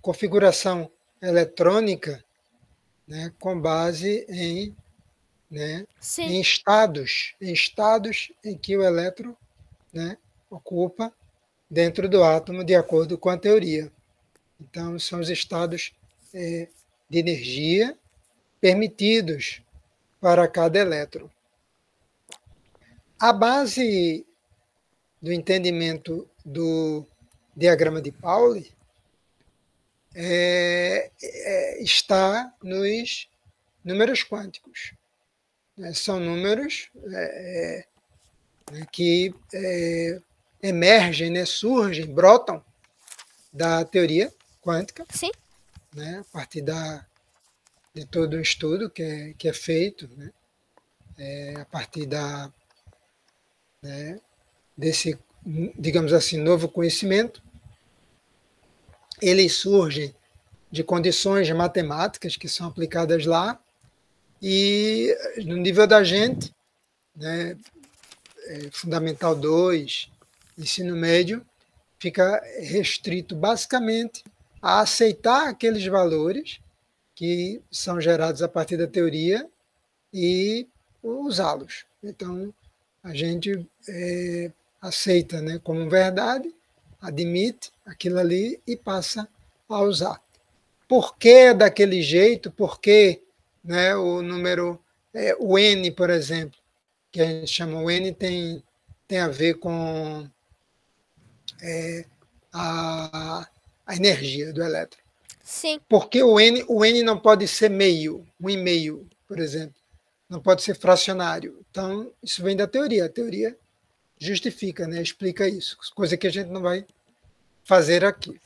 configuração eletrônica, né, com base em, né, Sim. em estados em que o elétron, né, ocupa dentro do átomo, de acordo com a teoria. Então, são os estados de energia permitidos para cada elétron. A base do entendimento do diagrama de Pauli está nos números quânticos. Né? São números que emergem, né? Surgem, brotam da teoria quântica, Sim. né? A partir de todo um estudo que é feito, né? A partir desse, digamos assim, novo conhecimento. Eles surgem de condições matemáticas que são aplicadas lá, e no nível da gente, né, Fundamental 2, ensino médio, fica restrito basicamente a aceitar aqueles valores que são gerados a partir da teoria e usá-los. Então, a gente aceita, né, como verdade, admite aquilo ali e passa a usar. Por que daquele jeito? Por que, né, o número, o N, por exemplo, que a gente chama o N, tem a ver com a, a energia do elétron. Sim. Porque o N não pode ser meio, um e meio, por exemplo. Não pode ser fracionário. Então, isso vem da teoria. A teoria justifica, né, explica isso, coisa que a gente não vai fazer aqui.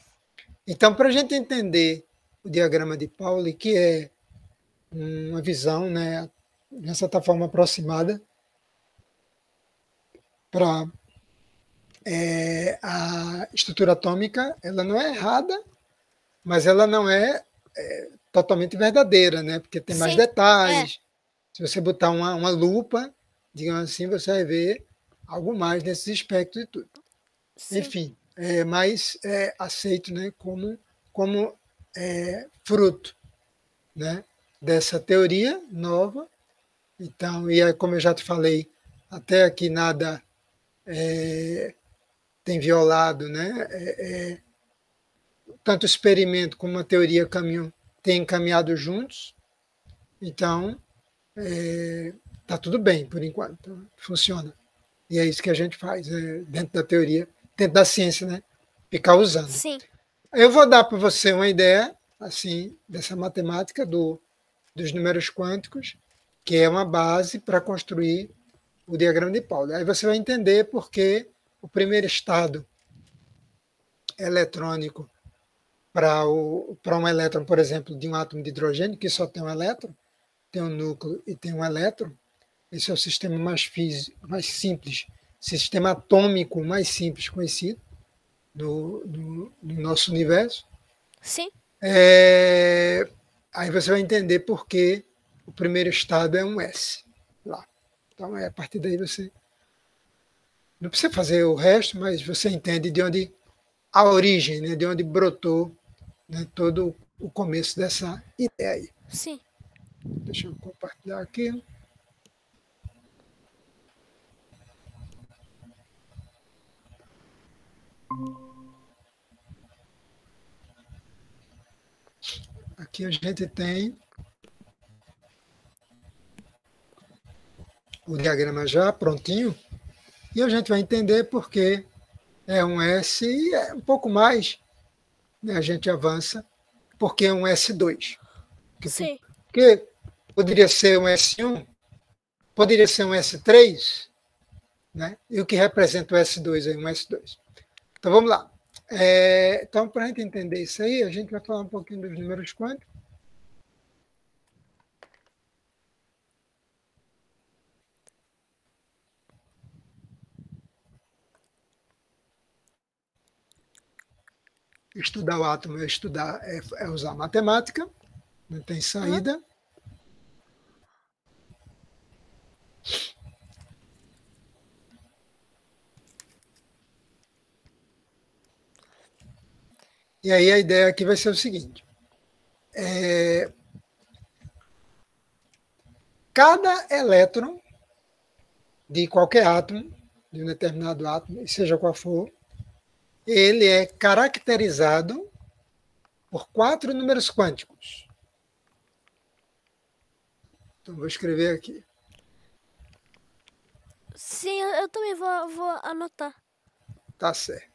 Então, para a gente entender o diagrama de Pauli, que é uma visão, né, de certa forma aproximada para a estrutura atômica, ela não é errada, mas ela não é totalmente verdadeira, né? Porque tem mais Sim. É. detalhes. Se você botar uma lupa, digamos assim, você vai ver algo mais nesses aspectos e tudo. Sim. Enfim, mas aceito, né, como fruto, né, dessa teoria nova. Então, e aí, como eu já te falei, até aqui nada tem violado, né? Tanto o experimento como a teoria têm caminhado juntos. Então, tá tudo bem por enquanto, funciona. E é isso que a gente faz dentro da teoria, dentro da ciência, né? Ficar usando. Sim. Eu vou dar para você uma ideia, assim, dessa matemática dos números quânticos, que é uma base para construir o diagrama de Pauli. Aí você vai entender por que o primeiro estado eletrônico para um elétron, por exemplo, de um átomo de hidrogênio, que só tem um elétron, tem um núcleo e tem um elétron, esse é o sistema mais físico, mais simples, sistema atômico mais simples conhecido no nosso universo. Sim. Aí você vai entender por que o primeiro estado é um S lá. Então, a partir daí você não precisa fazer o resto, mas você entende de onde a origem, né, de onde brotou, né, todo o começo dessa ideia aí. Sim. Deixa eu compartilhar aqui. Aqui a gente tem o diagrama já prontinho e a gente vai entender por que é um S e é um pouco mais, né, a gente avança, porque é um S2. Sim. Porque poderia ser um S1, poderia ser um S3, né? E o que representa o S2 aí, um S2. Então vamos lá. Então, para a gente entender isso aí, a gente vai falar um pouquinho dos números quânticos. Estudar o átomo é usar matemática, não tem Aham. saída. E aí a ideia aqui vai ser o seguinte. Cada elétron de qualquer átomo, de um determinado átomo, seja qual for, ele é caracterizado por 4 números quânticos. Então, vou escrever aqui. Sim, eu também vou anotar. Tá certo.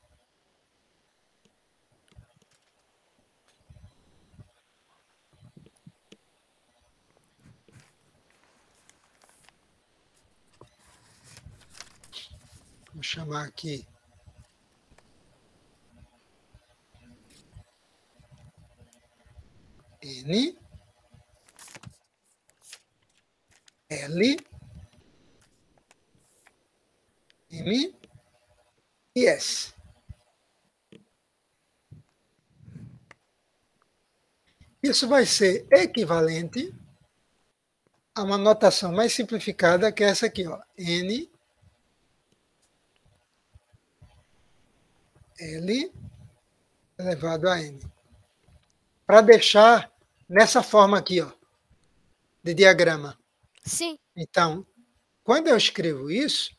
Vou chamar aqui N, L, M e S. Isso vai ser equivalente a uma notação mais simplificada, que é essa aqui, ó. N, L elevado a N. Para deixar nessa forma aqui, ó, de diagrama. Sim. Então, quando eu escrevo isso,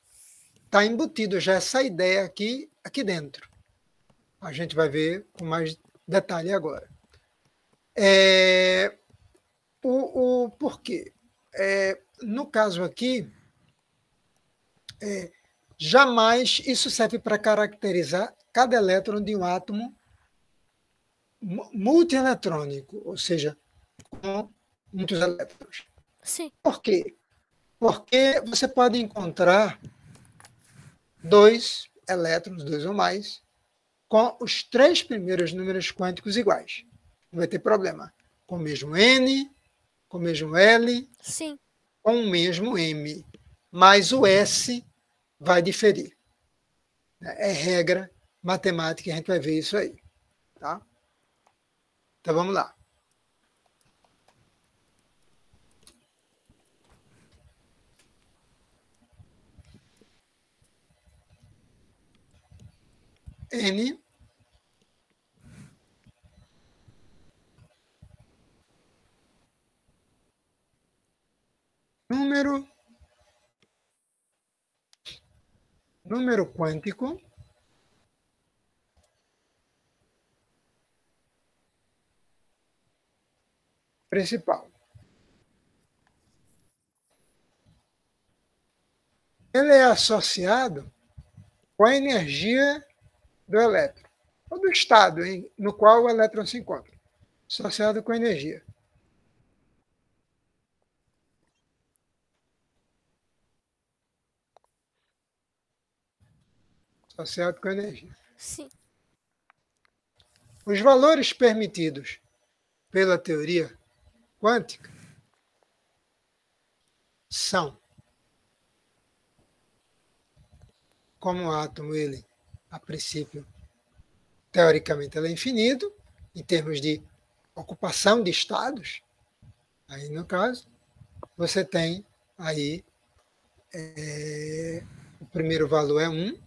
está embutido já essa ideia aqui dentro. A gente vai ver com mais detalhe agora. O porquê? No caso aqui, jamais isso serve para caracterizar cada elétron de um átomo multieletrônico, ou seja, com muitos elétrons. Sim. Por quê? Porque você pode encontrar 2 elétrons, 2 ou mais, com os 3 primeiros números quânticos iguais. Não vai ter problema. Com o mesmo N, com o mesmo L, sim, com o mesmo M. Mas o S vai diferir. É regra matemática, a gente vai ver isso aí. Tá? Então vamos lá. N número quântico principal. Ele é associado com a energia do elétron, ou do estado no qual o elétron se encontra, associado com a energia. Associado com a energia. sim. Os valores permitidos pela teoria quântica são, como o átomo, ele, a princípio, teoricamente, ele é infinito, em termos de ocupação de estados, aí no caso, você tem aí, o primeiro valor é 1,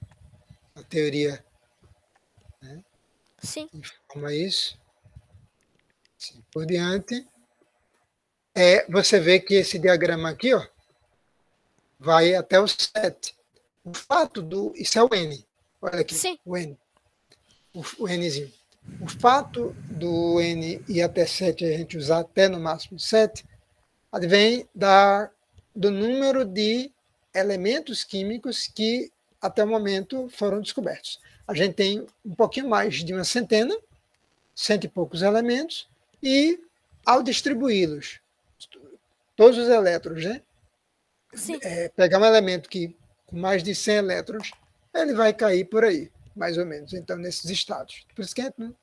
a teoria, né, Sim. informa isso, assim por diante. Você vê que esse diagrama aqui, ó, vai até o 7. O fato isso é o N, olha aqui, sim, o N, o Nzinho. O fato do N ir até 7, a gente usar até no máximo 7, advém do número de elementos químicos que até o momento foram descobertos. A gente tem um pouquinho mais de uma centena, 100 e poucos elementos, e ao distribuí-los, todos os elétrons, né? sim. Pegar um elemento com mais de 100 elétrons, ele vai cair por aí, mais ou menos, então, nesses estados. Por isso que a gente não,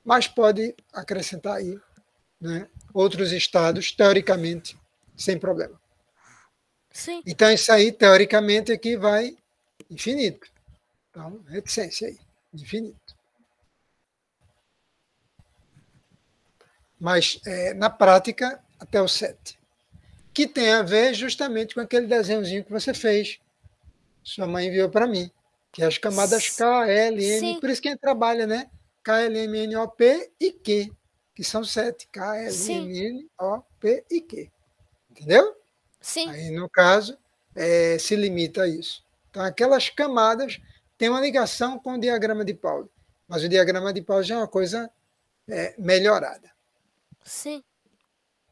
mas pode acrescentar aí, né, outros estados, teoricamente, sem problema. Sim. Então, isso aí, teoricamente, aqui vai infinito. Então, reticência aí, infinito. Mas, na prática, até o 7. Que tem a ver justamente com aquele desenhozinho que você fez. Sua mãe enviou para mim, que é as camadas K, L, M. Sim. Por isso que a gente trabalha, né? KLMNOP e Q, que são 7. Sim. KLMNOP e Q. Entendeu? Sim. Aí, no caso, se limita a isso. Então, aquelas camadas têm uma ligação com o diagrama de Pauli. Mas o diagrama de Pauli já é uma coisa melhorada. Sim.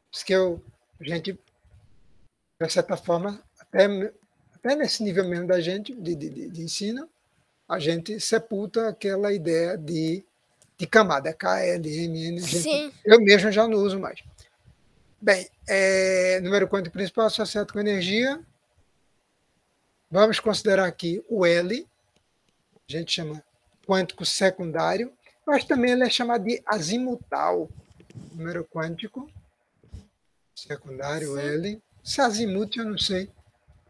Por isso que a gente, de certa forma, até nesse nível mesmo da gente, de ensino, a gente sepulta aquela ideia de camada, KLMN, Sim. eu mesmo já não uso mais. Bem, número quântico principal associado com energia. Vamos considerar aqui o L, a gente chama quântico secundário, mas também ele é chamado de azimutal, número quântico secundário, Sim. L. Se azimuth, eu não sei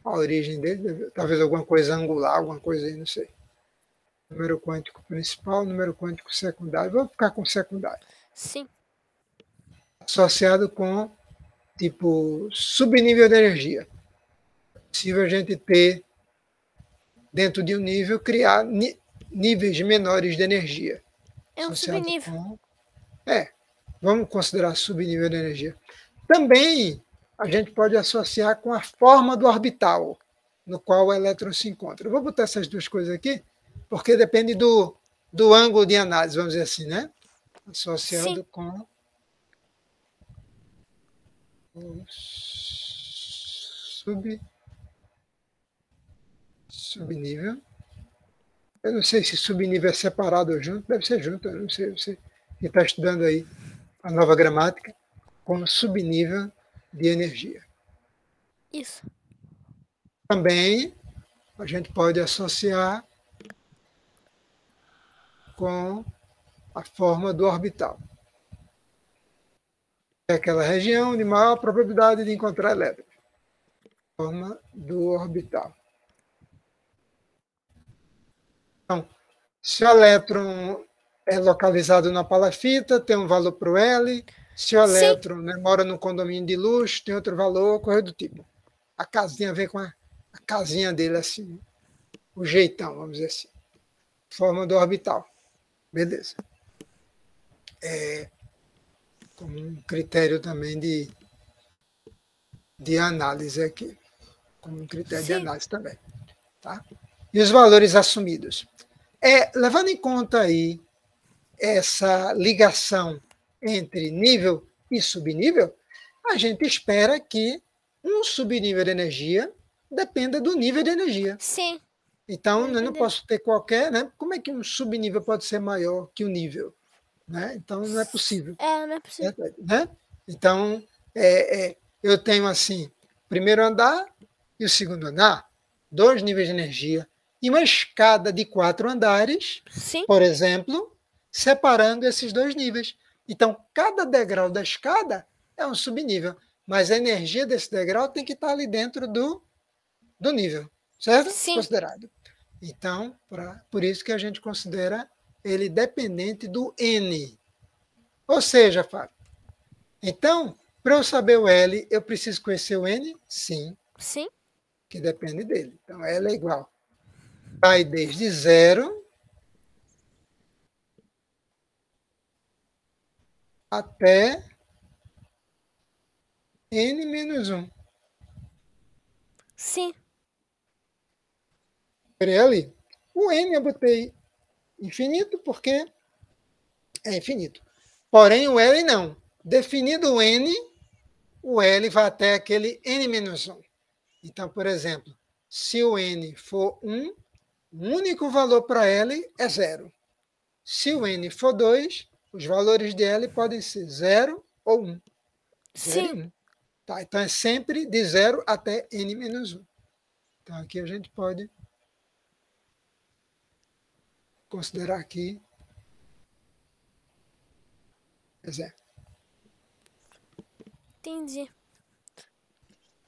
a origem dele, talvez alguma coisa angular, alguma coisa aí, não sei. Número quântico principal, número quântico secundário. Vou ficar com secundário. Sim. Associado com, tipo, subnível de energia. É possível a gente ter, dentro de um nível, criar níveis menores de energia. É um Associado subnível. com... vamos considerar subnível de energia. Também a gente pode associar com a forma do orbital no qual o elétron se encontra. Eu vou botar essas duas coisas aqui, porque depende do ângulo de análise, vamos dizer assim, né? Sim. Associado com o subnível. Eu não sei se subnível é separado ou junto, deve ser junto, eu não sei. Você que está estudando aí a nova gramática, com subnível de energia. Isso. Também a gente pode associar com a forma do orbital. É aquela região de maior probabilidade de encontrar elétrons. Forma do orbital. Então, se o elétron é localizado na palafita, tem um valor para o L. Se o Sim. elétron mora num condomínio de luxo, tem outro valor, coisa do tipo. A casinha a ver com a casinha dele, assim, o jeitão, vamos dizer assim. Forma do orbital. Beleza. Como um critério também de análise aqui. Como um critério de Sim. análise também. Tá? E os valores assumidos. Levando em conta aí essa ligação entre nível e subnível, a gente espera que um subnível de energia dependa do nível de energia. Sim. Então, eu não posso ter qualquer... Né? Como é que um subnível pode ser maior que o nível? Né? Então, não é possível. Não é possível. Né? Então, eu tenho assim, o primeiro andar e o segundo andar, 2 níveis de energia, e uma escada de 4 andares, Sim. por exemplo, separando esses 2 níveis. Então, cada degrau da escada é um subnível, mas a energia desse degrau tem que estar ali dentro do nível, certo? Sim. Considerado. Então, por isso que a gente considera ele dependente do N. Ou seja, Fábio, então, para eu saber o L, eu preciso conhecer o N? Sim, Sim. que depende dele. Então, L é igual. Vai desde 0 até N menos 1. Sim. Ali. O N eu botei infinito porque é infinito. Porém, o L não. Definido o L vai até aquele N menos 1. Então, por exemplo, se o N for 1, o único valor para L é 0. Se o N for 2, os valores de L podem ser 0 ou 1. 0 e Sim. 1. Tá? Então, é sempre de 0 até N menos 1. Então, aqui a gente pode considerar aqui exemplo. Entendi.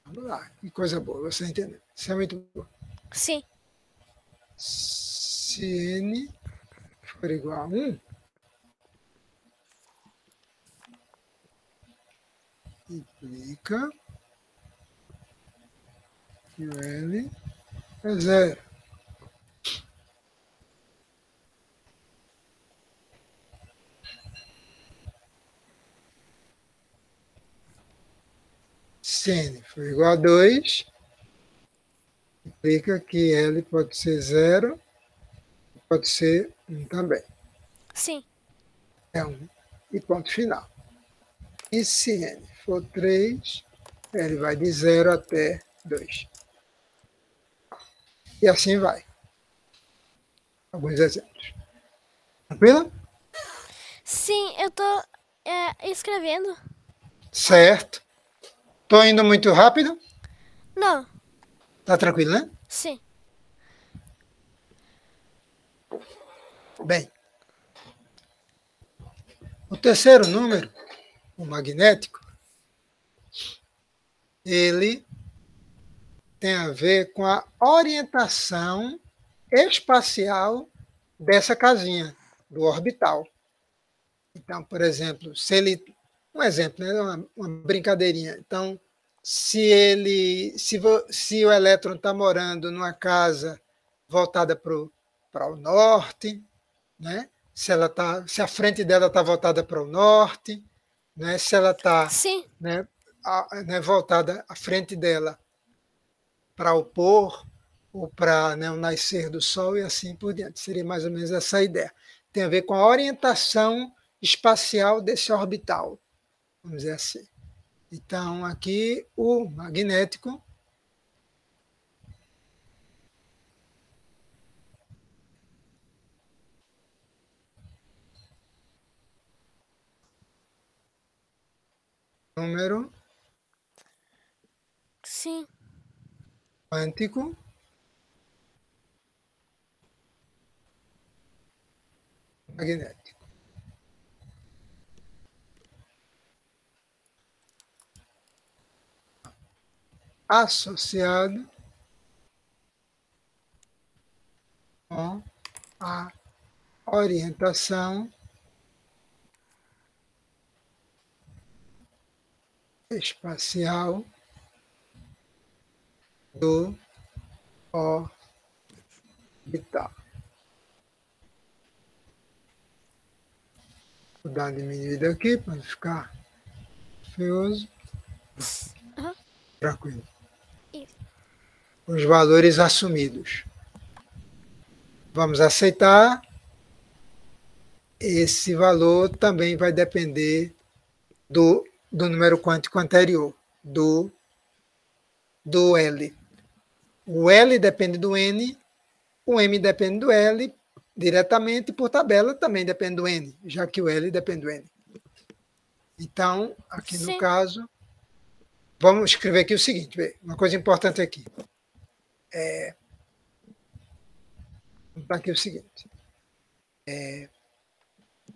Vamos lá. Que coisa boa, você entendeu. Isso é muito bom. Sim. Se N for igual a 1, implica que o L é 0. se n for igual a 2, implica que L pode ser 0, pode ser 1 também. Sim. É 1. E ponto final. E se n for 3, ele vai de 0 até 2. E assim vai. Alguns exemplos. Tranquilo? Sim, eu tô escrevendo. Certo. Estou indo muito rápido? Não. Tá tranquilo, né? Sim. Bem. O terceiro número, o magnético, ele tem a ver com a orientação espacial dessa casinha, do orbital. Então, por exemplo, se ele. Um exemplo, né? Uma brincadeirinha. Então, se o elétron está morando numa casa voltada para o norte, né? Se a frente dela está voltada para o norte, né? Se ela está, Sim. né, voltada à frente dela para o pôr ou para, né, o nascer do Sol e assim por diante. Seria mais ou menos essa a ideia. Tem a ver com a orientação espacial desse orbital, vamos dizer assim. Então, aqui o magnético número Sim. quântico magnético. Associado com a orientação espacial do orbital. Vou dar uma diminuída aqui para não ficar feioso. Aham. Tranquilo. Isso. Os valores assumidos. Vamos aceitar. Esse valor também vai depender do número quântico anterior, do L. O L depende do N, o M depende do L, diretamente, por tabela também depende do N, já que o L depende do N. Então, aqui no Sim. caso, vamos escrever aqui o seguinte, uma coisa importante aqui. Tá aqui o seguinte.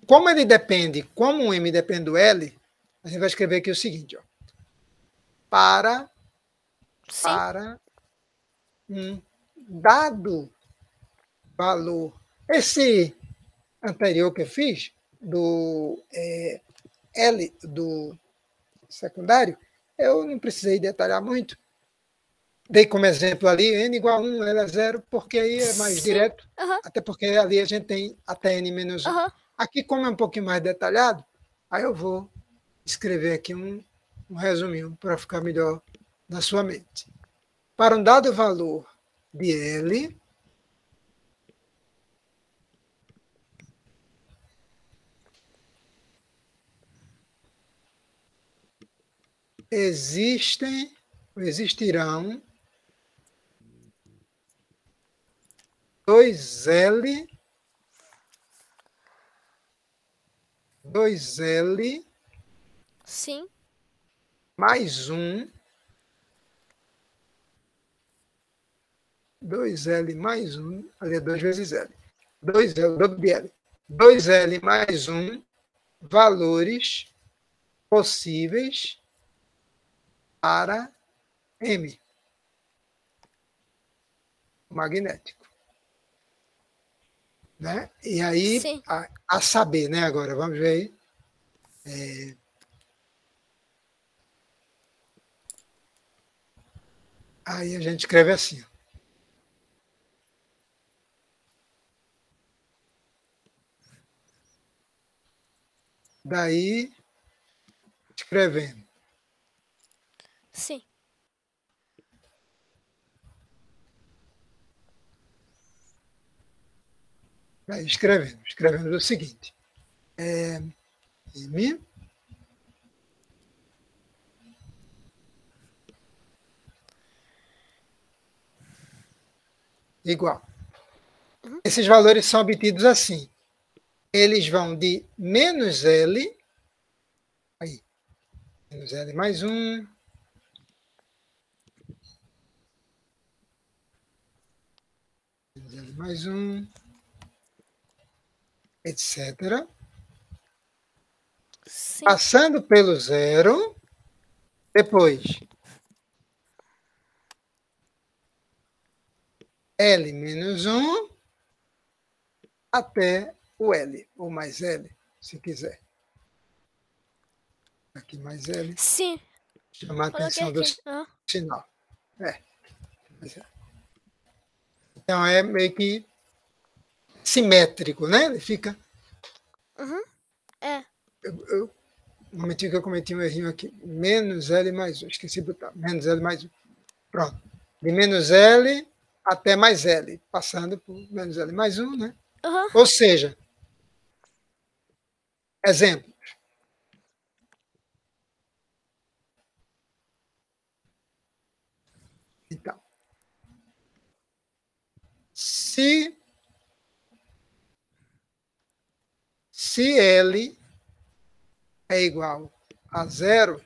Como ele depende, como o M depende do L, a gente vai escrever aqui o seguinte, ó. Para Sim. um dado valor. Esse anterior que eu fiz, do L, do secundário, eu não precisei detalhar muito. Dei como exemplo ali, n igual a 1, L é 0, porque aí é mais Sim. direto, Aham. até porque ali a gente tem até n menos 1. Aham. Aqui, como é um pouquinho mais detalhado, aí eu vou escrever aqui um resuminho para ficar melhor na sua mente. Para um dado valor de L, existirão 2L Sim. mais 1, 2L mais 1, ali é 2 vezes L. 2L, dobro de L. 2L mais 1 valores possíveis para M, magnético. Né? E aí, Sim. a saber, né? Agora, vamos ver aí. Aí a gente escreve assim. Daí, escrevendo. Sim. Vai escrevendo. Escrevendo o seguinte. M igual. Esses valores são obtidos assim. Eles vão de menos L, aí, menos L mais 1, menos L mais 1, etc. Sim. Passando pelo zero, depois L menos 1 até o L, ou mais L, se quiser. Aqui mais L, Sim. chamar a Coloquei atenção do aqui. Aham. sinal. Então é meio que simétrico, né? Ele fica. É. No momentinho que eu cometi um errinho aqui, menos L mais 1, esqueci de botar, menos L mais 1. Pronto. De menos L até mais L, passando por menos L mais 1, né? Aham. Ou seja, exemplo. Então, se L é igual a zero,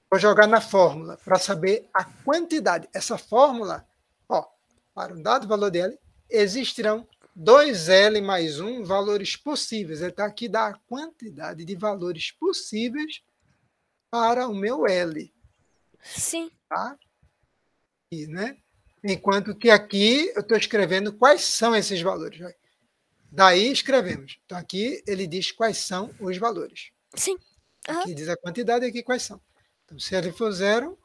vou jogar na fórmula para saber a quantidade. Essa fórmula, ó, para um dado valor de L, existirão 2L mais 1 valores possíveis. Ele está aqui da quantidade de valores possíveis para o meu L. Sim. Tá? E, né? Enquanto que aqui eu estou escrevendo quais são esses valores. Daí escrevemos. Então aqui ele diz quais são os valores. Sim. Aham. Aqui diz a quantidade e aqui quais são. Então, se L for zero,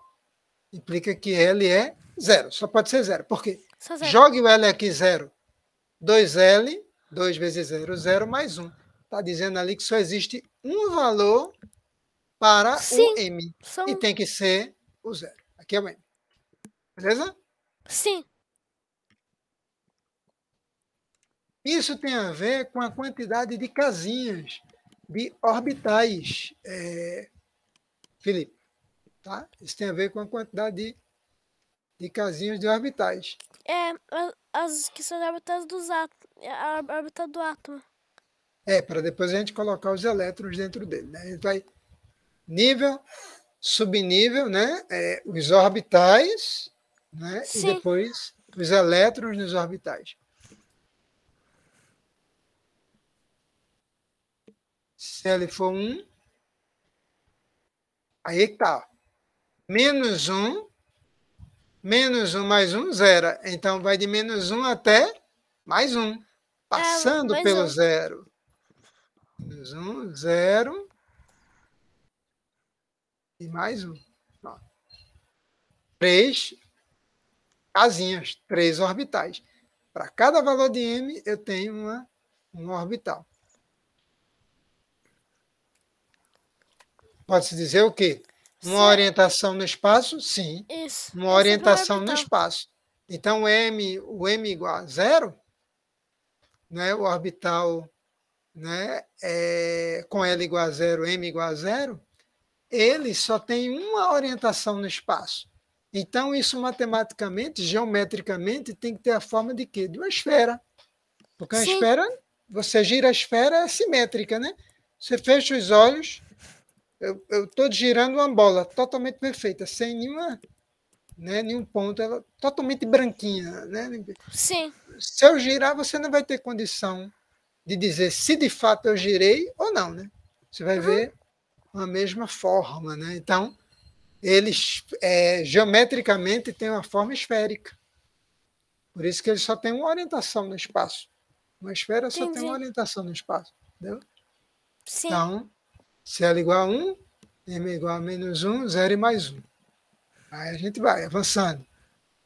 implica que L é zero. Só pode ser zero. Por quê? Só zero. Jogue o L aqui zero. 2L, 2 vezes 0, 0 mais 1. Está dizendo ali que só existe um valor para Sim. o M. Só E um. tem que ser o zero. Aqui é o M. Beleza? Sim. Isso tem a ver com a quantidade de casinhas, de orbitais, Felipe. Tá? Isso tem a ver com a quantidade de casinhas de orbitais. É, as que são órbitas dos átomos. A órbita do átomo. Para depois a gente colocar os elétrons dentro dele. Né? A gente vai nível, subnível, né? Os orbitais, né? E Sim. depois os elétrons nos orbitais. Se L for 1, aí que tá. Menos 1 mais 1, 0. Então vai de menos 1 até mais 1. Passando mais pelo um. zero. Menos 1, 0. E mais 1. 3 casinhas, 3 orbitais. Para cada valor de M, eu tenho uma orbital. Pode-se dizer o quê? Uma orientação no espaço? Sim. Isso. Uma orientação no espaço. Então, o M igual a 0, né, o orbital, né, com L igual a 0, M igual a 0, ele só tem uma orientação no espaço. Então, isso matematicamente, geometricamente, tem que ter a forma de quê? De uma esfera. Porque uma esfera, você gira a esfera, é simétrica, né? Você fecha os olhos, eu estou girando uma bola totalmente perfeita, sem nenhum ponto, ela totalmente branquinha. Né? Sim. Se eu girar, você não vai ter condição de dizer se de fato eu girei ou não. Né? Você vai ver a mesma forma. Né? Então, eles geometricamente têm uma forma esférica. Por isso que eles só têm uma orientação no espaço. Uma esfera só tem uma orientação no espaço. Entendeu? Sim. Então, se L igual a 1, M igual a menos 1, 0 e mais 1. Aí a gente vai avançando.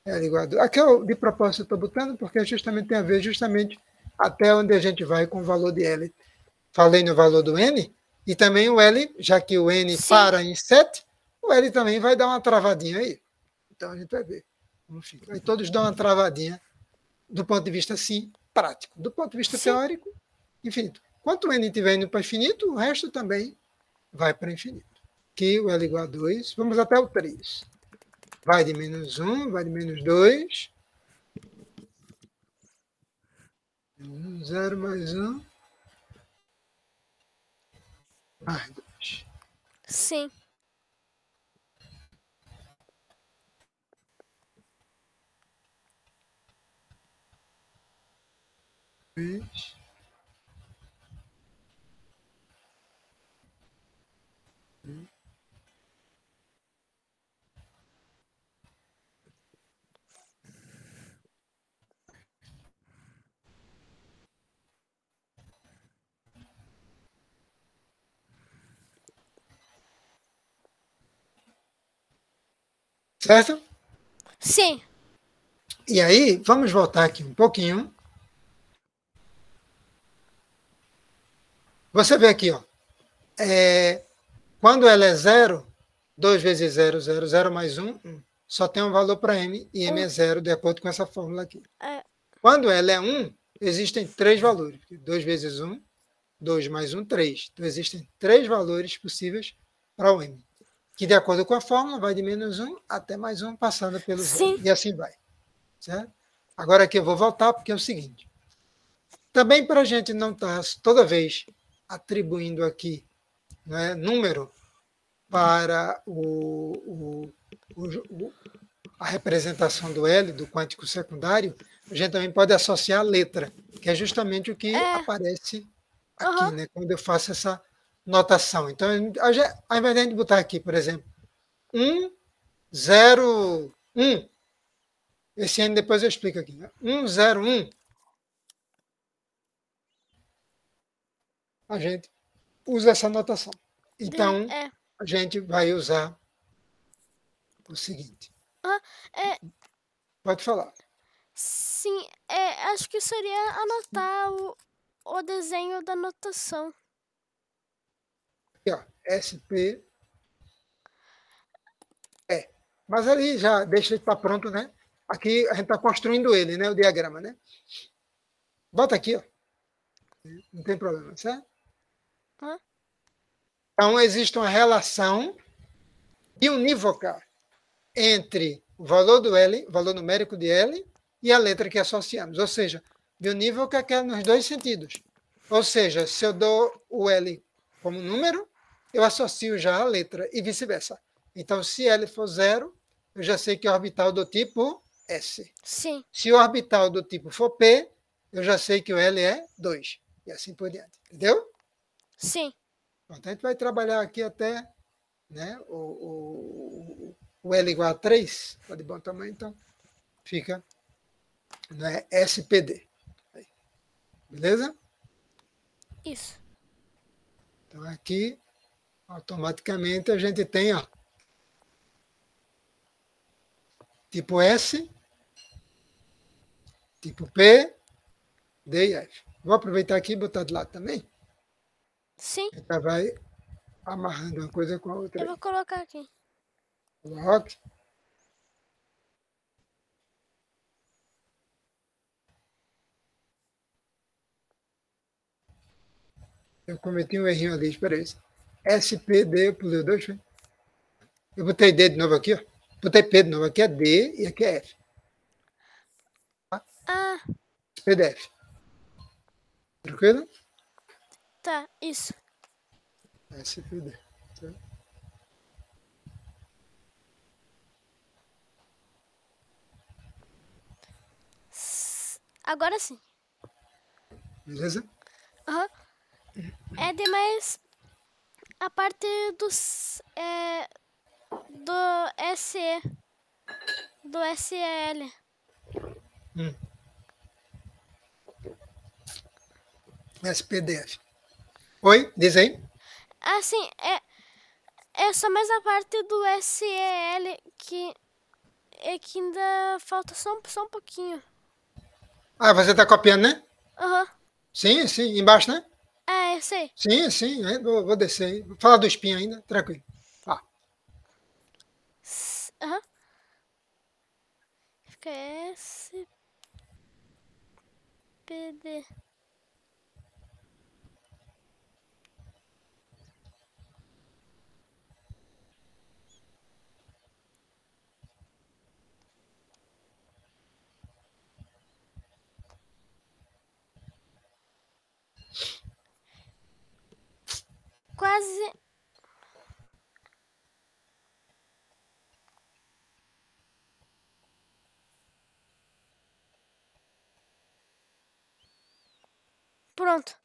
L igual a 2. Aqui eu, de propósito, estou botando porque justamente tem a ver justamente até onde a gente vai com o valor de L. Falei no valor do N, e também o L, já que o N para em 7, o L também vai dar uma travadinha aí. Então a gente vai ver como fica. Aí todos dão uma travadinha do ponto de vista, sim, prático. Do ponto de vista teórico, infinito. Quanto o N estiver indo para infinito, o resto também vai para infinito. Aqui o L igual a 2, vamos até o 3. Vai de menos 1, vai de menos 2. 0 mais 1. Mais 2. Sim. Certo? Sim. E aí, vamos voltar aqui um pouquinho. Você vê aqui, ó. Quando ela é 0, 2 vezes 0, 0, 0 mais 1, 1. Só tem um valor para m, e m é 0, de acordo com essa fórmula aqui. Quando ela é 1, existem 3 valores. 2 vezes 1, 2 mais 1, 3. Então, existem 3 valores possíveis para o m, que, de acordo com a fórmula, vai de menos 1 até mais 1, passando pelo 0. E assim vai. Certo? Agora aqui eu vou voltar, porque é o seguinte. Também para a gente não estar toda vez atribuindo aqui, né, número para a representação do L, do quântico secundário, a gente também pode associar a letra, que é justamente o que aparece aqui, né, quando eu faço essa notação. Então, ao invés de a gente botar aqui, por exemplo, 1, 0, 1, esse N depois eu explico aqui, né? 1, 0, 1, a gente usa essa notação. Então, a gente vai usar o seguinte. Pode falar. Sim, acho que seria anotar o desenho da notação. Aqui, ó, SP. Mas ali já deixa ele estar pronto, né? Aqui a gente está construindo ele, né? O diagrama, né? Bota aqui, ó. Não tem problema, certo? Então, existe uma relação unívoca entre o valor do L, o valor numérico de L, e a letra que associamos. Ou seja, unívoca que é nos dois sentidos. Ou seja, se eu dou o L como número, eu associo já a letra, e vice-versa. Então, se L for 0, eu já sei que é orbital do tipo S. Sim. Se o orbital do tipo for P, eu já sei que o L é 2. E assim por diante. Entendeu? Sim. Então, a gente vai trabalhar aqui até, né, o L igual a 3, está de bom tamanho, então fica, né, SPD. Beleza? Isso. Então, aqui, automaticamente, a gente tem, ó, tipo S, tipo P, D e F. Vou aproveitar aqui e botar de lado também. Sim. Já vai amarrando uma coisa com a outra. Eu vou colocar aqui. Coloque. Eu cometi um errinho ali, espera aí. SPD, eu pulei 2, foi? Eu botei D de novo aqui, ó. Botei P de novo. Aqui é D e aqui é F. Tá? PDF. Tranquilo? Tá, isso. SPD. Tá? Agora sim. Beleza? É demais a parte do SE, do SL. SPDF. Oi? Diz aí. Assim, é só mais a parte do SEL que ainda falta só um pouquinho. Ah, você está copiando, né? Sim. Sim, embaixo, né? Eu sei. Sim, vou descer aí. Vou falar do espinho ainda, tranquilo. Aham. Fica S, P, D. Quase. Pronto.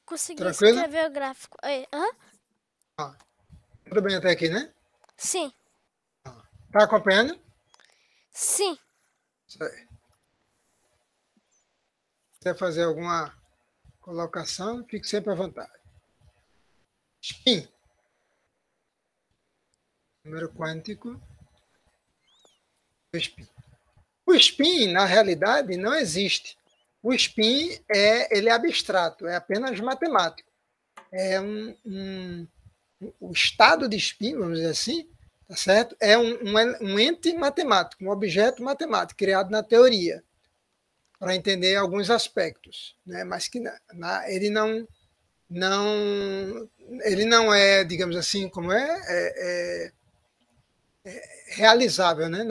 Consegui Tranquilo? escrever o gráfico. Ó, tudo bem até aqui, né? Sim. Tá acompanhando? Sim. Isso aí. Se você fazer alguma colocação, fique sempre à vontade. Spin. Número quântico do spin. O spin, na realidade, não existe. O spin ele é abstrato, é apenas matemático. É o estado de spin, vamos dizer assim, tá certo? É um ente matemático, um objeto matemático criado na teoria para entender alguns aspectos, né? Mas que ele ele não é, digamos assim, como realizável, né?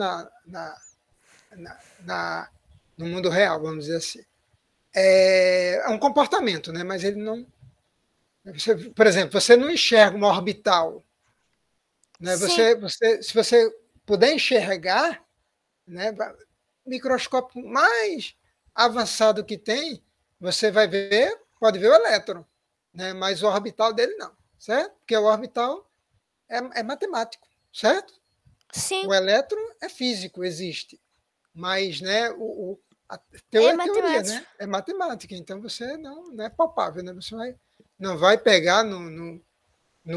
No mundo real, vamos dizer assim. É um comportamento, né? Mas ele não. Você, por exemplo, você não enxerga uma orbital, né? Sim. Se você puder enxergar, né? Microscópio mais avançado que tem, você vai ver, pode ver o elétron, né? Mas o orbital dele não, certo? Porque o orbital é matemático, certo? Sim. O elétron é físico, existe, mas, né? A É teoria, matemático. né? É matemática, então você não é palpável, né? Você não vai pegar no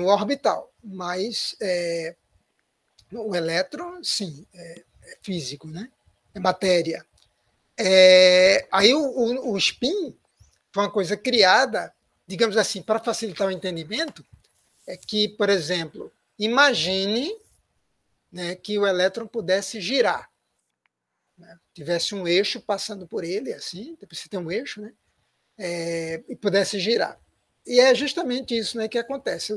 orbital, mas o elétron, sim, é físico, né? É matéria. Aí o spin foi uma coisa criada, digamos assim, para facilitar o entendimento, é que, por exemplo, imagine, né, que o elétron pudesse girar, né, tivesse um eixo passando por ele, assim, você tem um eixo, né, e pudesse girar. E é justamente isso, né, que acontece,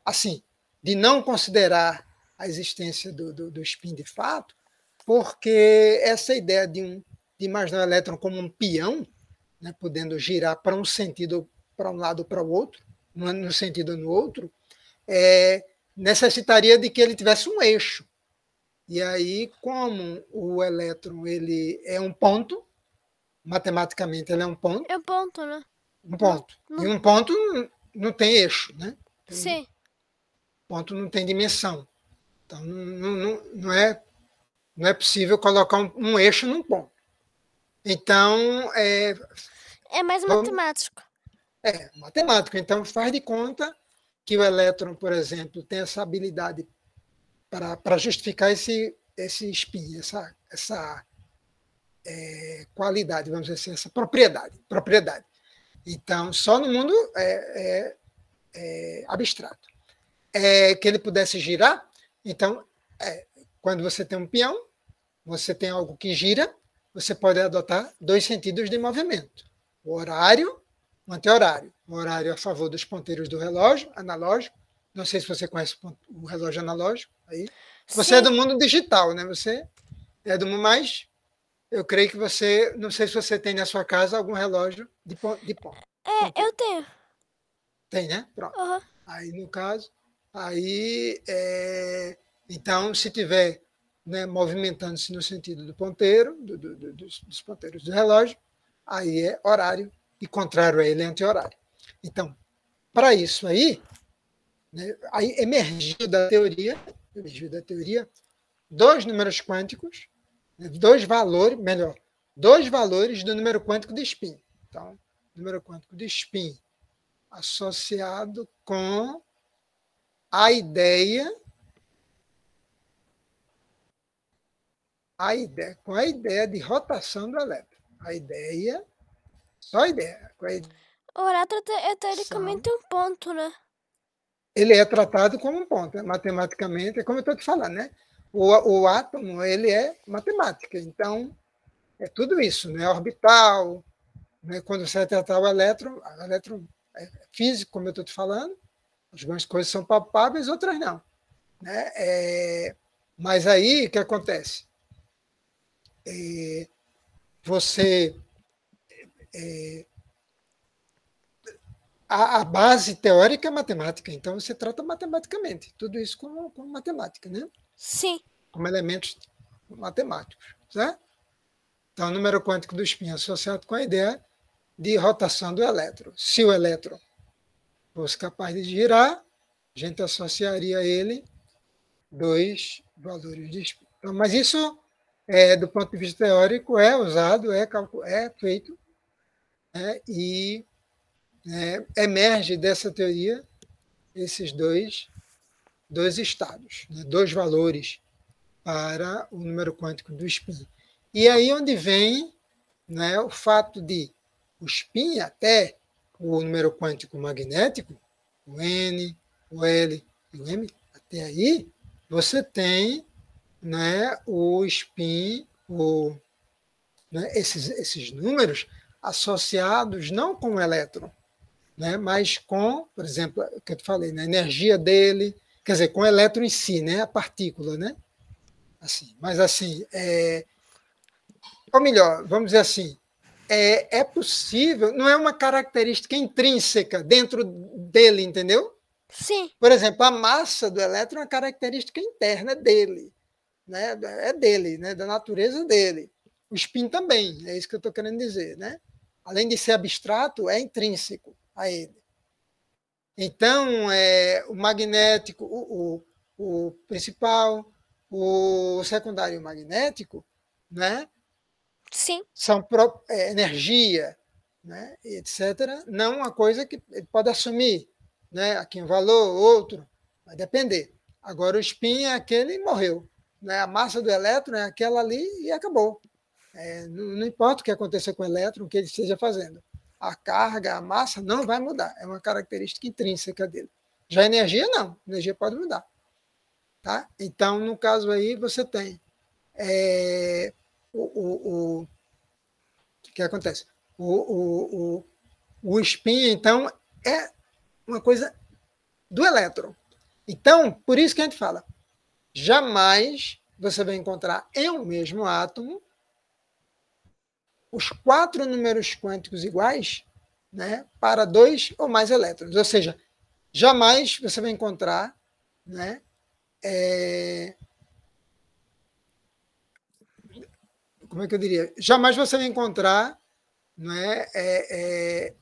assim, de não considerar a existência do spin de fato, porque essa ideia de imaginar o elétron como um peão, né, podendo girar para um sentido, para um lado ou para o outro, no sentido ou no outro, necessitaria de que ele tivesse um eixo. E aí, como o elétron ele é um ponto, matematicamente ele é É um ponto, né? um Não, ponto. E não, um ponto não tem eixo, né? Um sim. ponto não tem dimensão. Então, não é possível colocar um eixo num ponto. Então, É mais vamos, matemático. matemático. Então, faz de conta que o elétron, por exemplo, tem essa habilidade para justificar esse spin, essa qualidade, vamos dizer assim, essa propriedade. Então, só no mundo abstrato. Que ele pudesse girar, então, quando você tem um peão, você tem algo que gira, você pode adotar dois sentidos de movimento. O horário, o anti-horário. O horário a favor dos ponteiros do relógio analógico. Não sei se você conhece o relógio analógico. Aí. Você é Sim. do mundo digital, né? Você é do mundo mais. Eu creio que você. Não sei se você tem na sua casa algum relógio de Eu ponteiro. tenho. Tem, né? Pronto. Uhum. Aí, no caso, então, se tiver, né, movimentando-se no sentido do ponteiro, dos ponteiros do relógio, aí é horário, e contrário a ele é anti-horário. Então, para isso aí, né, aí emergiu da teoria dois números quânticos, né, dois valores do número quântico de spin. Então, número quântico de spin associado com a ideia com a ideia de rotação do elétron. Só a ideia, com a O elétron é rotação, teoricamente um ponto, né? ele é tratado como um ponto, né? Matematicamente, é como eu estou te falando, né? O átomo, ele é matemática, então é tudo isso, né? Orbital, né? Quando você vai tratar o elétron é físico, como eu estou te falando, algumas coisas são palpáveis, outras não, né? Mas aí, o que acontece? Você... a base teórica é matemática, então você trata matematicamente, tudo isso como matemática, né? Sim. Como elementos matemáticos, certo? Então, o número quântico do spin é associado com a ideia de rotação do elétron. Se o elétron fosse capaz de girar, a gente associaria a ele dois valores de spin. Então, mas isso, do ponto de vista teórico, é usado, é feito, né, e emerge dessa teoria esses dois estados, né, dois valores para o número quântico do spin. E aí onde vem, né, o fato de o spin até o número quântico magnético, o N, o L e o M, até aí você tem, né, o spin, né, esses números associados não com o elétron, né, mas com, por exemplo, o que eu te falei, né, a energia dele, quer dizer, com o elétron em si, né, a partícula, né? Assim, mas assim, ou melhor, vamos dizer assim, é possível, não é uma característica intrínseca dentro dele, entendeu? Sim. Por exemplo, a massa do elétron é uma característica interna dele, né? É dele, né? Da natureza dele. O spin também, é isso que eu estou querendo dizer, né? Além de ser abstrato, é intrínseco a ele. Então, o magnético, o principal, o secundário e o magnético, né? Sim. São energia, né? Etc. Não uma coisa que ele pode assumir, né? Aqui um valor, outro, vai depender. Agora, o spin é aquele e morreu. Né? A massa do elétron é aquela ali e acabou. Não importa o que aconteça com o elétron, o que ele esteja fazendo. A carga, a massa não vai mudar. É uma característica intrínseca dele. Já a energia, não. A energia pode mudar. Tá? Então, no caso aí, você tem o que acontece? O spin, então, é uma coisa do elétron. Então, por isso que a gente fala, jamais você vai encontrar em um mesmo átomo os 4 números quânticos iguais, né, para 2 ou mais elétrons. Ou seja, jamais você vai encontrar, né, como é que eu diria? Jamais você vai encontrar, né,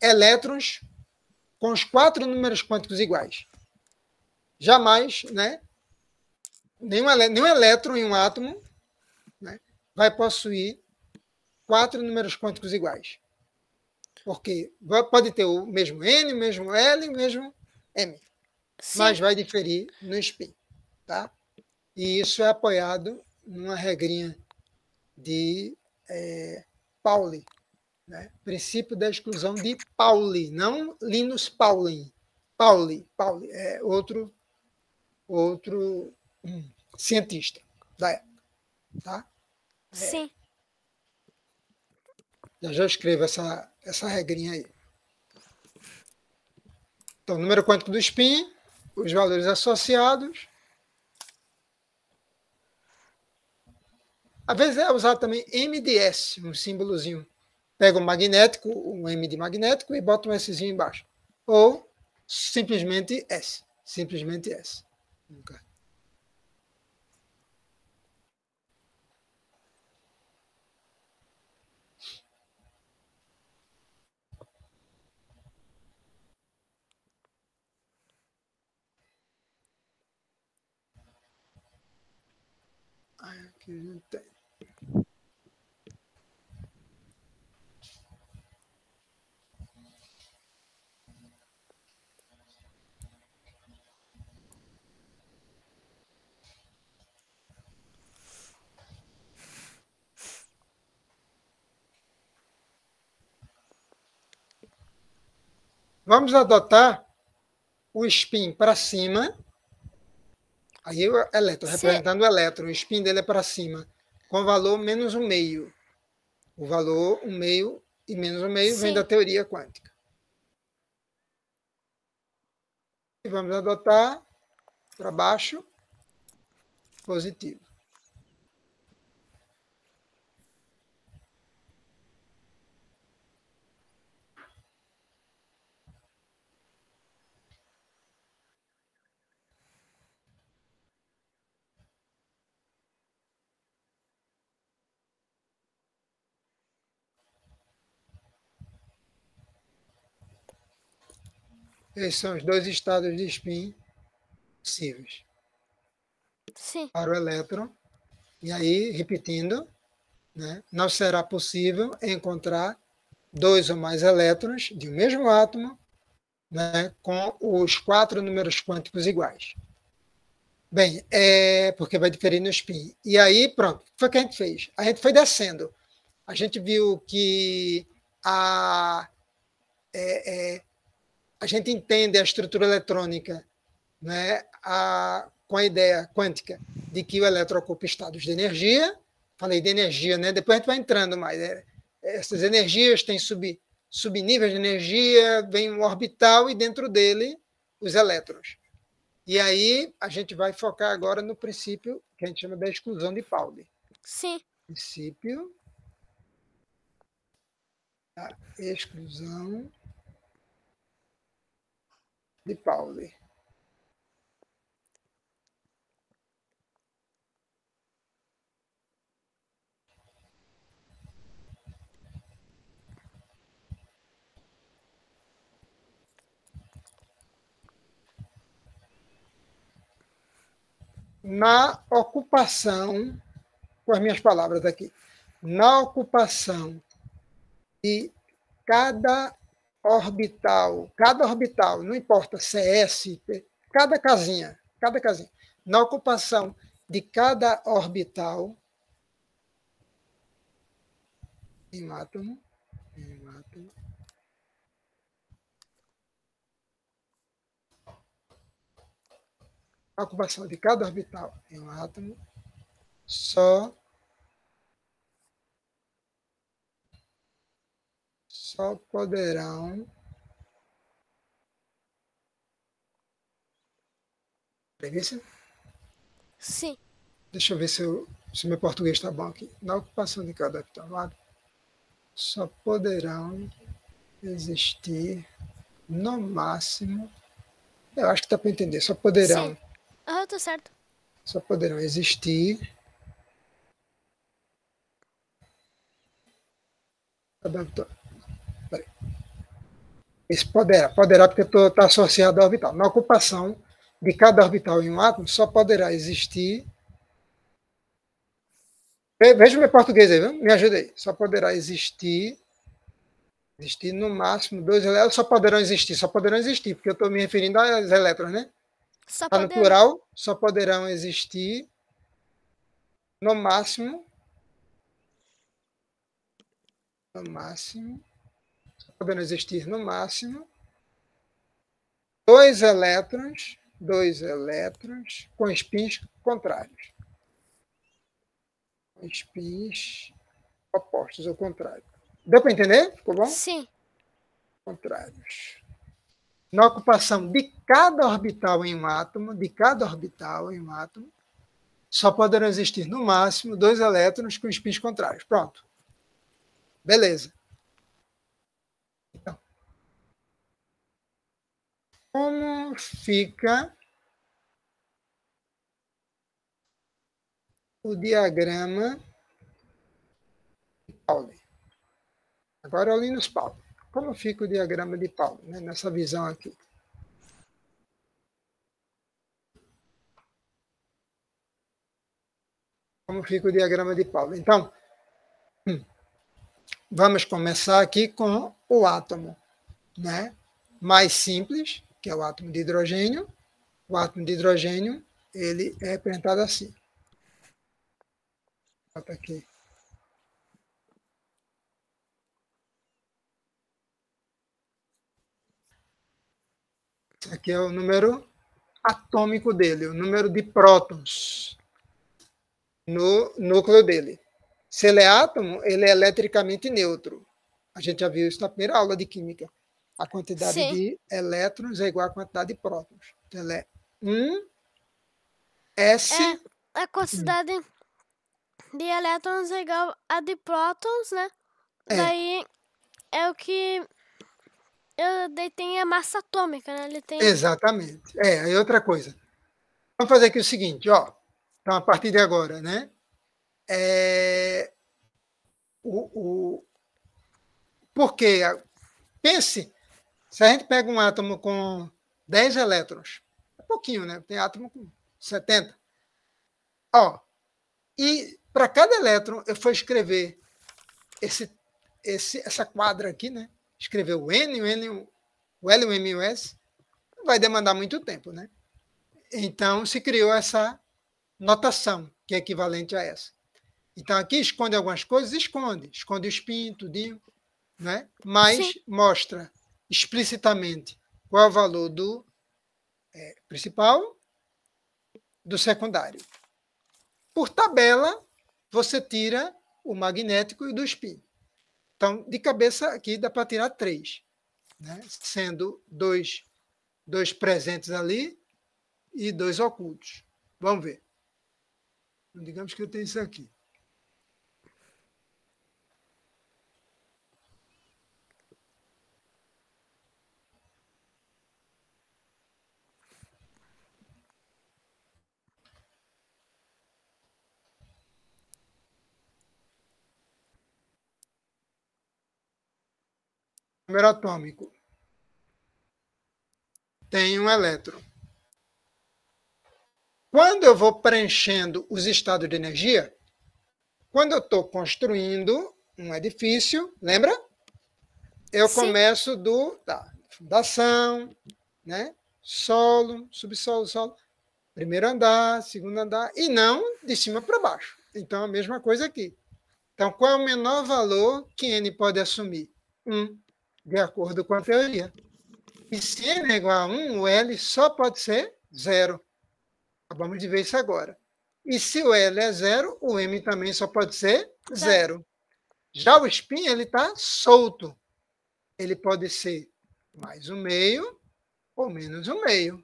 elétrons com os 4 números quânticos iguais. Jamais, né, nenhum elétron em um átomo, né, vai possuir 4 números quânticos iguais. Porque pode ter o mesmo N, o mesmo L, o mesmo M. Sim. Mas vai diferir no spin. Tá? E isso é apoiado numa regrinha de Pauli. Né? Princípio da exclusão de Pauli, não Linus Pauling. Pauli é outro cientista da época. Tá? Sim. Já escrevo essa regrinha aí. Então, número quântico do spin, os valores associados. Às vezes é usado também M de S, um símbolozinho. Pega um magnético, um M de magnético e bota um Szinho embaixo. Ou simplesmente S. Simplesmente S. Okay. Aqui não tem. Vamos adotar o spin para cima, aí o elétron, representando o elétron, o spin dele é para cima, com o valor menos 1 meio. O valor 1 meio e menos 1 meio vem da teoria quântica. E vamos adotar para baixo, positivo. Esses são os dois estados de spin possíveis. Sim. Para o elétron. E aí, repetindo, né, não será possível encontrar dois ou mais elétrons de um mesmo átomo, né, com os 4 números quânticos iguais. Bem, porque vai diferir no spin. E aí, pronto, foi o que a gente fez. A gente foi descendo. A gente viu que a gente entende a estrutura eletrônica, né, com a ideia quântica de que o elétron ocupa estados de energia. Falei de energia, né? Depois a gente vai entrando mais. Essas energias têm subníveis de energia, vem um orbital e dentro dele os elétrons. E aí a gente vai focar agora no princípio que a gente chama da exclusão de Pauli. Sim. Princípio da exclusão de Pauli. Na ocupação, com as minhas palavras aqui, na ocupação de cada orbital, não importa se é S, cada casinha, na ocupação de cada orbital em um átomo, a ocupação de cada orbital em um átomo só poderão preguiça? Sim. Deixa eu ver se o meu português está bom aqui. Na ocupação de cada orbital só poderão existir no máximo, eu acho que dá para entender, só poderão. Sim. Ah, tá certo. Só poderão existir esse poderá porque está associado ao orbital. Na ocupação de cada orbital em um átomo, só poderá existir. Veja o meu português aí, viu? Me ajuda aí. Só poderá existir no máximo 2 elétrons, só poderão existir, porque eu estou me referindo aos elétrons, né? Está no plural, só poderão existir no máximo, só poderão existir no máximo 2 elétrons com spins contrários. Com spins opostos ou contrários. Deu para entender? Ficou bom? Sim. Contrários. Na ocupação de cada orbital em um átomo, só poderão existir no máximo 2 elétrons com spins contrários. Pronto. Beleza. Então, como fica o diagrama de Pauli? Agora é o Linus Pauling. Como fica o diagrama de Pauling, né, nessa visão aqui? Como fica o diagrama de Pauling? Então, vamos começar aqui com o átomo, né, mais simples, que é o átomo de hidrogênio. O átomo de hidrogênio, ele é representado assim. Bota aqui. Esse aqui é o número atômico dele, o número de prótons no núcleo dele. Se ele é átomo, ele é eletricamente neutro. A gente já viu isso na primeira aula de química. A quantidade Sim. de elétrons é igual à quantidade de prótons. Então, ele é 1 S. A quantidade de elétrons é igual a de prótons, né? Daí é o que. Daí tem a massa atômica, né? Ele tem. Exatamente. Aí outra coisa. Vamos fazer aqui o seguinte, ó. Então, a partir de agora, né? Porque, pense, se a gente pega um átomo com 10 elétrons, é pouquinho, né? Tem átomo com 70. Ó, e para cada elétron eu for escrever essa quadra aqui, né? Escrever o N, o L, o M e o S, vai demandar muito tempo, né? Então se criou essa notação, que é equivalente a essa. Então aqui esconde algumas coisas, esconde o spin, tudinho, né? Mas Sim. mostra explicitamente qual é o valor do principal, do secundário. Por tabela, você tira o magnético e do spin. Então, de cabeça aqui dá para tirar 3, né? Sendo dois presentes ali e 2 ocultos. Vamos ver. Digamos que eu tenho isso aqui. Número atômico. Tem um elétron. Quando eu vou preenchendo os estados de energia, quando eu estou construindo um edifício, lembra? Eu começo da fundação, né? Solo, subsolo, solo, primeiro andar, segundo andar, e não de cima para baixo. Então, a mesma coisa aqui. Então, qual é o menor valor que N pode assumir? 1, de acordo com a teoria. E se N é igual a 1, o L só pode ser 0. Acabamos de ver isso agora. E se o L é 0, o M também só pode ser 0. Já o spin, ele está solto. Ele pode ser mais um meio ou menos um meio.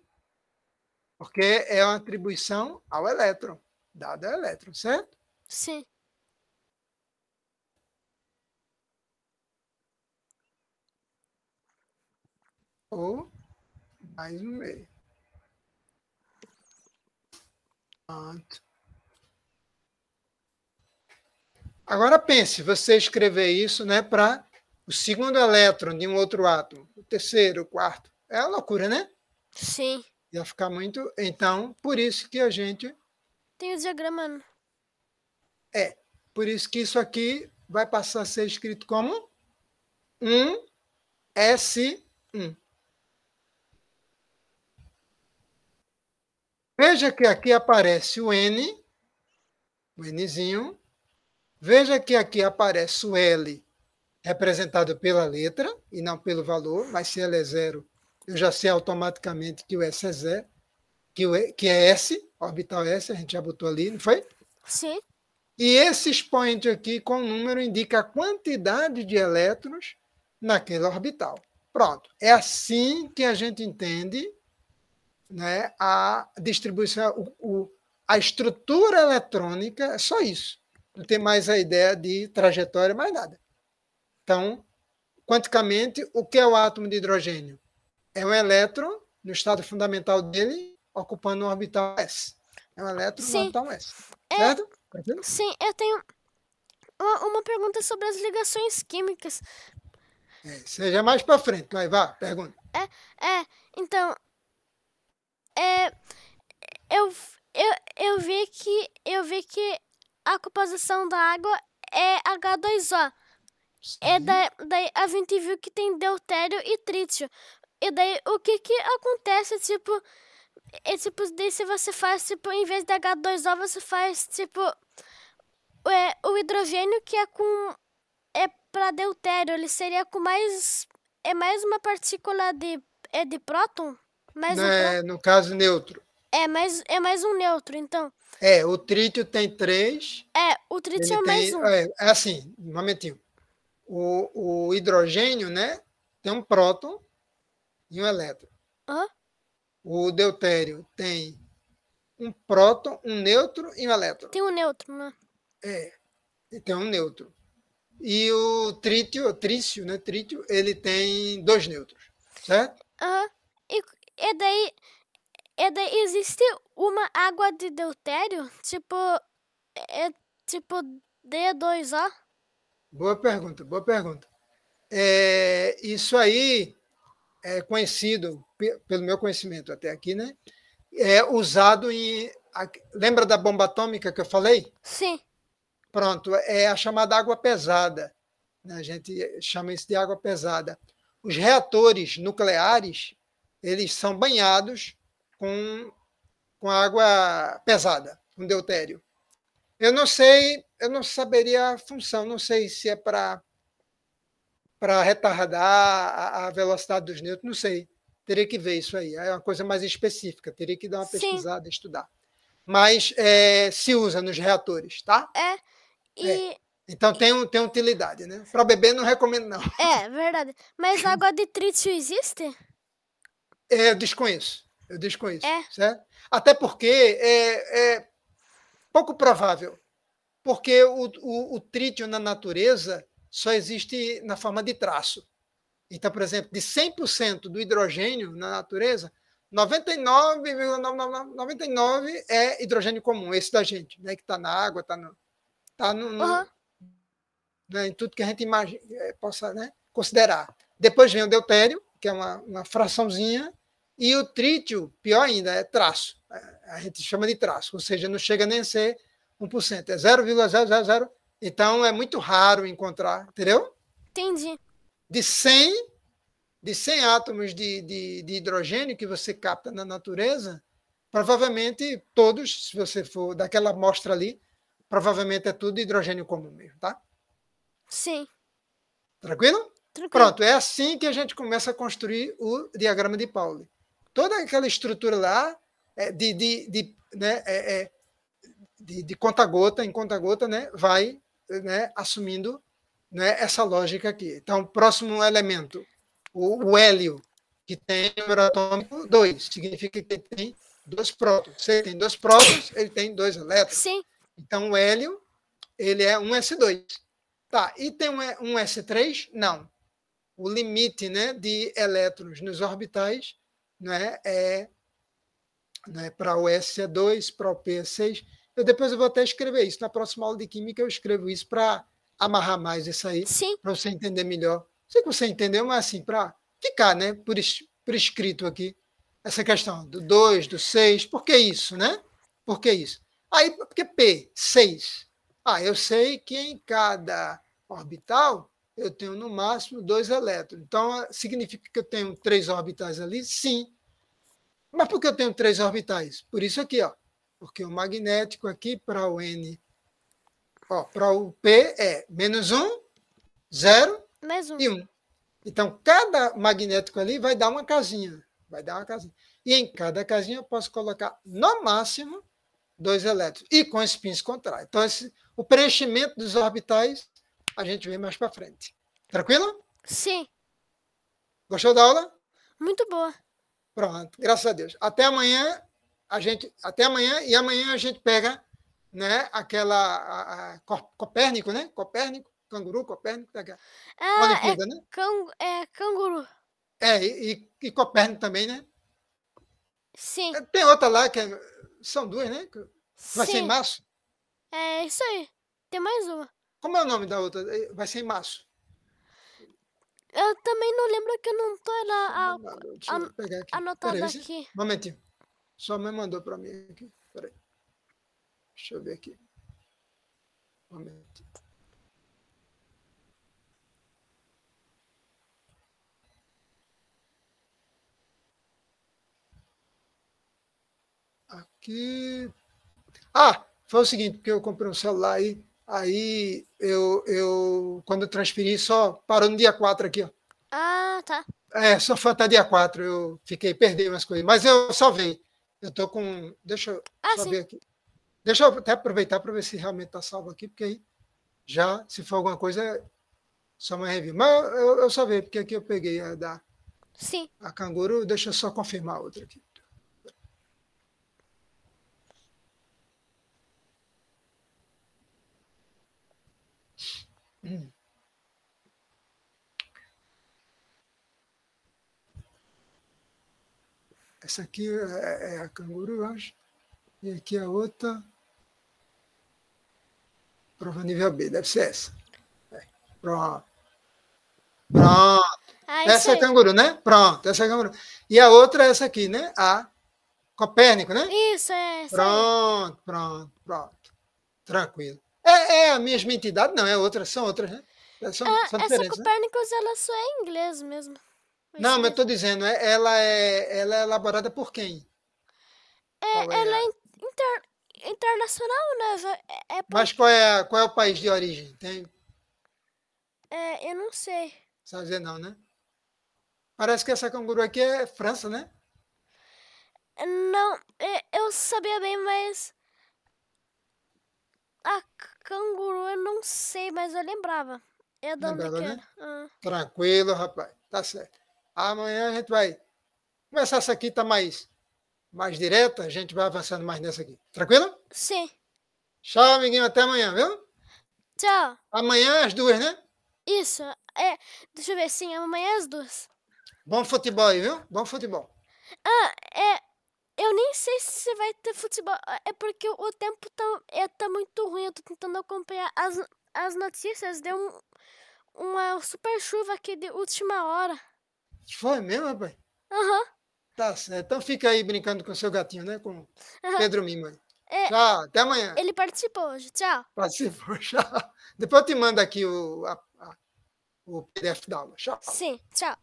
Porque é uma atribuição ao elétron, dado ao elétron, certo? Sim. Ou mais um meio. Pronto. Agora pense, você escrever isso, né, para o segundo elétron de um outro átomo, o terceiro, o quarto. É uma loucura, né? Sim. Ia ficar muito. Então, por isso que a gente. Tem o diagrama. Por isso que isso aqui vai passar a ser escrito como 1S1. Veja que aqui aparece o N, o Nzinho. Veja que aqui aparece o L, representado pela letra e não pelo valor, mas se L é 0, eu já sei automaticamente que o S é 0, que é S, orbital S, a gente já botou ali, não foi? Sim. E esse expoente aqui com o número indica a quantidade de elétrons naquele orbital. Pronto. É assim que a gente entende, né, a distribuição, a estrutura eletrônica, é só isso. Não tem mais a ideia de trajetória, mais nada. Então, quanticamente, o que é o átomo de hidrogênio? É um elétron no estado fundamental dele, ocupando um orbital S. É um elétron no orbital S. Certo? Sim, eu tenho uma pergunta sobre as ligações químicas. Seja mais para frente, mas vá, pergunta. Então, eu vi que a composição da água é H2O. Daí a gente viu que tem deutério e trítio. E daí o que acontece, daí se você faz, em vez de H2O, você faz, o hidrogênio que é para deutério, ele seria com mais, é mais uma partícula de próton? Mais um né, no caso neutro. é mais um neutro, então. O trítio tem 3. O trítio Ele é mais tem. um. É assim, um momentinho. O hidrogênio, né, tem um próton e um elétron. Aham. O deutério tem um próton, um nêutron e um elétron. Tem um neutro, né? Ele tem um nêutron. E o trício, né, trítio, ele tem 2 nêutrons, certo? Aham. E daí, existe uma água de deutério? É tipo D2O? Boa pergunta, boa pergunta. Isso aí é conhecido, pelo meu conhecimento até aqui, né? É usado em. Lembra da bomba atômica que eu falei? Sim. Pronto, é a chamada água pesada. Né? A gente chama isso de água pesada. Os reatores nucleares, eles são banhados com água pesada, com deutério. Eu não sei, eu não saberia a função, não sei se é para retardar a velocidade dos nêutrons, não sei. Teria que ver isso aí. É uma coisa mais específica, teria que dar uma Sim. pesquisada, estudar. Mas se usa nos reatores, tá? Então tem utilidade, né? Para beber não recomendo, não. É, verdade. Mas água de trítio existe? Eu desconheço. É. Certo? Até porque é pouco provável. Porque o trítio na natureza só existe na forma de traço. Então, por exemplo, de 100% do hidrogênio na natureza, 99,99 é hidrogênio comum, esse da gente, né, que está na água, está Aham. né, em tudo que a gente possa, né, considerar. Depois vem o deutério, que é uma fraçãozinha, e o trítio, pior ainda, é traço. A gente chama de traço, ou seja, não chega nem a ser 1%, é 0,000. Então é muito raro encontrar, entendeu? Entendi. De 100 átomos de hidrogênio que você capta na natureza, provavelmente todos, se você for daquela amostra ali, provavelmente é tudo hidrogênio comum mesmo, tá? Sim. Tranquilo? Tranquilo. Pronto, é assim que a gente começa a construir o diagrama de Pauli. Toda aquela estrutura lá de conta-gota em conta-gota, né, vai, né, assumindo, né, essa lógica aqui. Então, próximo elemento, o hélio, que tem número atômico 2, significa que ele tem 2 prótons. Se ele tem 2 prótons, ele tem 2 elétrons. Sim. Então, o hélio, ele é um S2. Tá, e tem um S3? Não. O limite, né, de elétrons nos orbitais, né, para o S é 2, para o P é 6. Depois eu vou até escrever isso. Na próxima aula de química eu escrevo isso para amarrar mais isso aí, para você entender melhor. Sei que você entendeu, mas assim, para ficar, né, por escrito aqui, essa questão do 2, do 6, por que isso, né? Por que isso? Aí, porque P, 6. Eu sei que em cada orbital eu tenho no máximo 2 elétrons. Então, significa que eu tenho 3 orbitais ali? Sim. Mas por que eu tenho 3 orbitais? Por isso aqui, ó. Porque o magnético aqui para o N, para o P é -1, 0 e 1. Então, cada magnético ali vai dar uma casinha. E em cada casinha eu posso colocar, no máximo, 2 elétrons. E com spins contrários. Então, o preenchimento dos orbitais a gente vê mais para frente. Tranquilo? Sim. Gostou da aula? Muito boa. Pronto, graças a Deus. Até amanhã e amanhã a gente pega, né, aquela Copérnico, né? Canguru, Copérnico, Olimpíada, né? Canguru. E Copérnico também, né? Sim. Tem outra lá que são 2, né? Vai ser em março. É isso aí. Tem mais uma. Como é o nome da outra? Vai ser em março. Eu também não lembro, que eu não tô lá Deixa eu pegar aqui. anotado aqui. Um momentinho. Sua mãe mandou para mim aqui. Peraí. Deixa eu ver aqui. Um momentinho. Aqui. Foi o seguinte, porque eu comprei um celular aí eu quando eu transferi, só parou no dia 4 aqui, ó. Tá. Só foi até dia 4, eu perdi umas coisas, mas eu salvei. Eu tô com. Deixa eu só Sim. ver aqui. Deixa eu até aproveitar para ver se realmente está salvo aqui, porque aí já, se for alguma coisa, só uma review. Mas eu salvei, porque aqui eu peguei Sim. a canguru, deixa eu só confirmar a outra aqui. Essa aqui é a canguru, eu acho. E aqui a outra. Prova nível B, deve ser essa. Pronto. Pronto. Essa é canguru, né? Pronto, essa é canguru. E a outra é essa aqui, né? A Copérnico, né? Isso, é essa Pronto, aí. pronto. Tranquilo. É a mesma entidade? Não, é outra, são outras, né? São Essa diferentes, né? Copérnicos, ela só é em inglês mesmo. Não, mas eu estou dizendo, ela é elaborada por quem? Ela é internacional, né? Mas qual é o país de origem? Eu não sei. Sabe dizer não, né? Parece que essa canguru aqui é França, né? Não, eu sabia bem, mas a canguru eu não sei, mas eu lembrava. É de onde Lembrava, que né? era. Tranquilo, rapaz. Tá certo. Amanhã a gente vai começar essa aqui, tá mais direta, a gente vai avançando mais nessa aqui. Tranquilo? Sim. Tchau, amiguinho. Até amanhã, viu? Tchau. Amanhã às 2, né? Isso. Deixa eu ver, sim, amanhã às 2. Bom futebol aí, viu? Bom futebol. Eu nem sei se vai ter futebol. É porque o tempo tá muito ruim. Eu tô tentando acompanhar as notícias. Deu uma super chuva aqui de última hora. Foi mesmo, rapaz? Aham. Tá certo. Então fica aí brincando com o seu gatinho, né? Com Aham. Pedro Mima. Tchau, até amanhã. Ele participou hoje. Tchau. Participou, tchau. Depois eu te mando aqui o PDF da aula. Tchau. Sim, tchau.